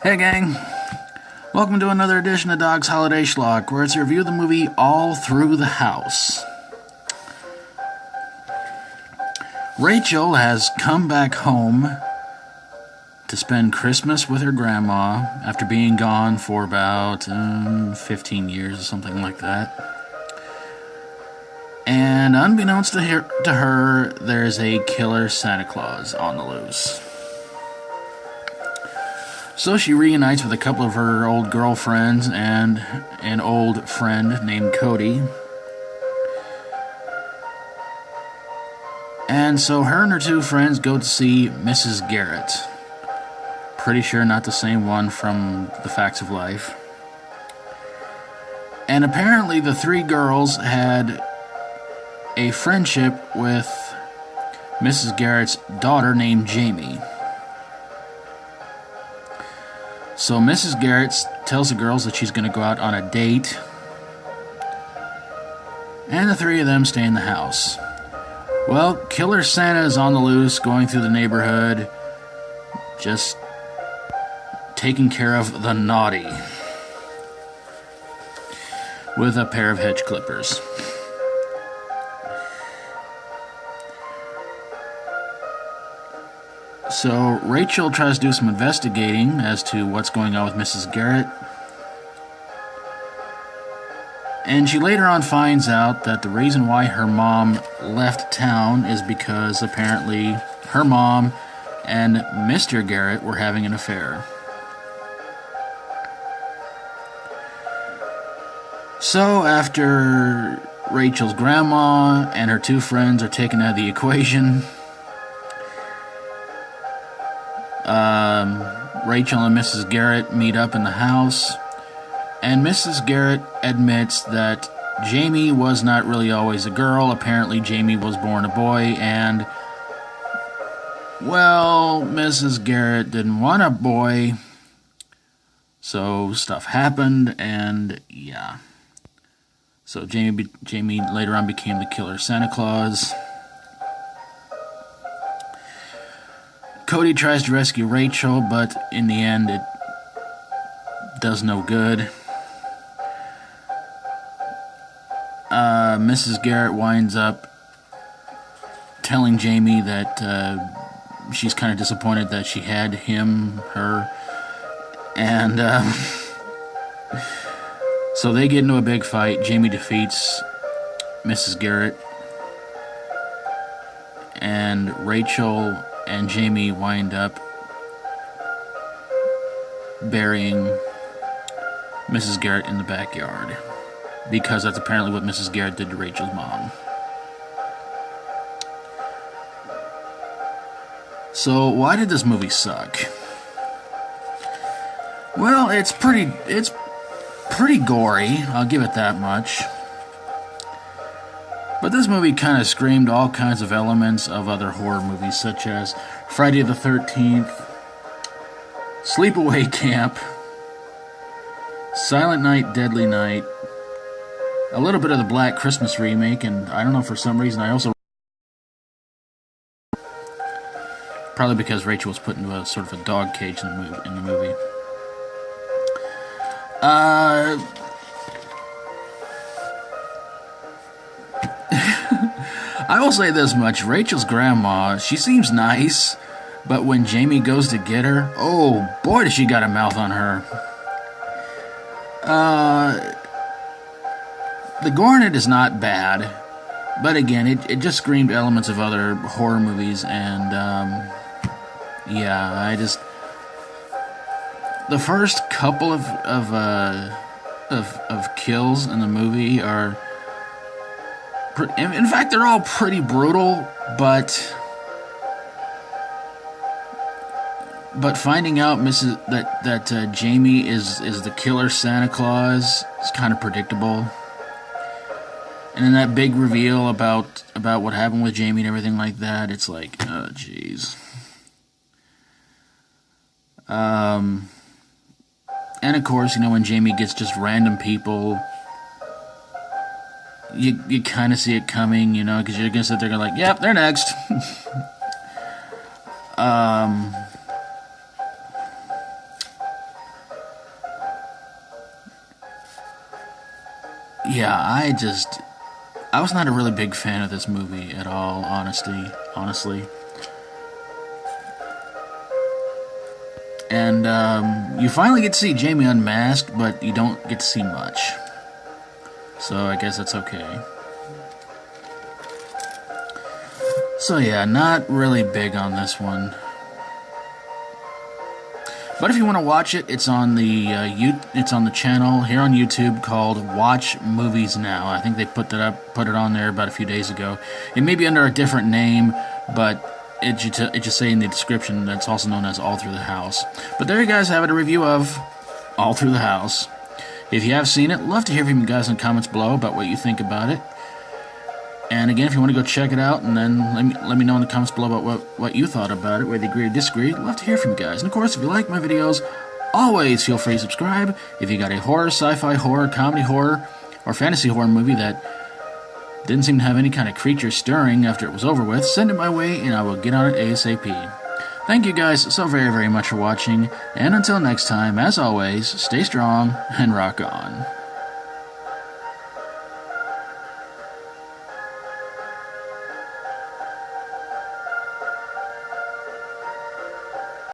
Hey gang, welcome to another edition of Dog's Holiday Schlock, where it's a review of the movie All Through the House. Rachel has come back home to spend Christmas with her grandma after being gone for about 15 years or something like that. And unbeknownst to her, there's a killer Santa Claus on the loose. So she reunites with a couple of her old girlfriends and an old friend named Cody. And so her and her two friends go to see Mrs. Garrett. Pretty sure not the same one from The Facts of Life. And apparently the three girls had a friendship with Mrs. Garrett's daughter named Jamie. So Mrs. Garrett tells the girls that she's going to go out on a date, and the three of them stay in the house. Well, Killer Santa is on the loose, going through the neighborhood, just taking care of the naughty with a pair of hedge clippers. So Rachel tries to do some investigating as to what's going on with Mrs. Garrett. And she later on finds out that the reason why her mom left town is because apparently her mom and Mr. Garrett were having an affair. So after Rachel's grandma and her two friends are taken out of the equation, Rachel and Mrs. Garrett meet up in the house, and Mrs. Garrett admits that Jamie was not really always a girl. Apparently Jamie was born a boy, and, well, Mrs. Garrett didn't want a boy, so stuff happened, and yeah. So Jamie later on became the killer Santa Claus. Cody tries to rescue Rachel, but in the end it does no good. Mrs. Garrett winds up telling Jamie that she's kind of disappointed that she had her, and so they get into a big fight. Jamie defeats Mrs. Garrett, and Rachel and Jamie wind up burying Mrs. Garrett in the backyard, because that's apparently what Mrs. Garrett did to Rachel's mom. So why did this movie suck? Well, it's pretty gory, I'll give it that much. But this movie kind of screamed all kinds of elements of other horror movies, such as Friday the 13th, Sleepaway Camp, Silent Night, Deadly Night, a little bit of the Black Christmas remake, and I don't know, for some reason I also... Probably because Rachel was put into a sort of a dog cage in the movie. I will say this much, Rachel's grandma, she seems nice, but when Jamie goes to get her, oh boy does she got a mouth on her. The gore in it is not bad, but again, it just screamed elements of other horror movies, and yeah, the first couple of kills in the movie are... In fact, they're all pretty brutal, but finding out that Jamie is the killer Santa Claus is kind of predictable. And then that big reveal about what happened with Jamie and everything like that, it's like, oh jeez. And of course, when Jamie gets just random people, you kind of see it coming, because you're going to sit there and like, yep, they're next. yeah, I was not a really big fan of this movie at all, honestly. And you finally get to see Jamie unmasked, but you don't get to see much. So I guess that's okay. So yeah, not really big on this one. But if you want to watch it, it's on the it's on the channel here on YouTube called Watch Movies Now. I think they put it on there about a few days ago. It may be under a different name, but it just say in the description that it's also known as All Through the House. But there you guys have it, a review of All Through the House. If you have seen it, love to hear from you guys in the comments below about what you think about it. And again, if you want to go check it out, and then let me know in the comments below about what you thought about it, whether you agree or disagree. I'd love to hear from you guys. And of course, if you like my videos, always feel free to subscribe. If you got a horror, sci-fi horror, comedy horror, or fantasy horror movie that didn't seem to have any kind of creature stirring after it was over with, send it my way and I will get on it ASAP. Thank you guys so very, very much for watching, and until next time, as always, stay strong and rock on.